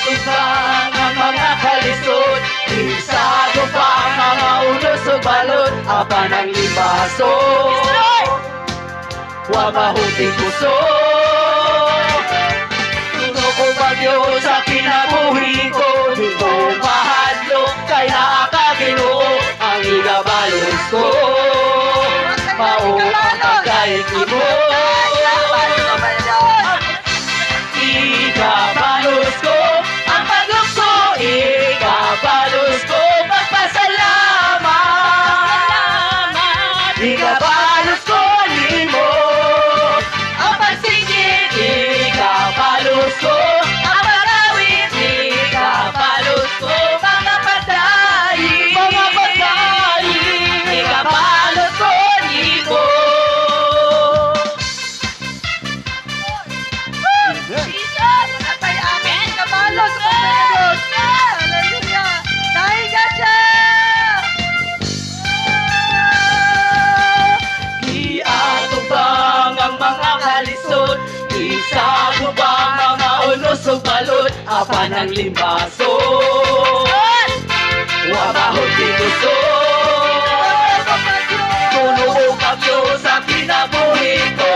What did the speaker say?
Giatubang ang mga kalisod, isado pa ang mga ulos o balot, apan ang limbasod. Wa mahuting puso, tuno ko bagyo sa kinabuhi ko, di ko mahadlok kay nakakaginoo ang igabalos ko. Mao ang pagkain mo, igabalos ko ang paglukso, igabalos ko pagpasalamat, igabalos ko limo ang pagsigit, igabalos ko ang pagawit, igabalos ko mga pagdaing, igabalos ko limo. Jesus! Natay amin! Kabalo sa pagkalos! Hallelujah! Dahil ka siya! Giatubang ang mga kalisod, isagubang mga unos o balot, apan ang limbasod. Wa mahuting gusto, tuno o bagyo sa kinabuhi ko,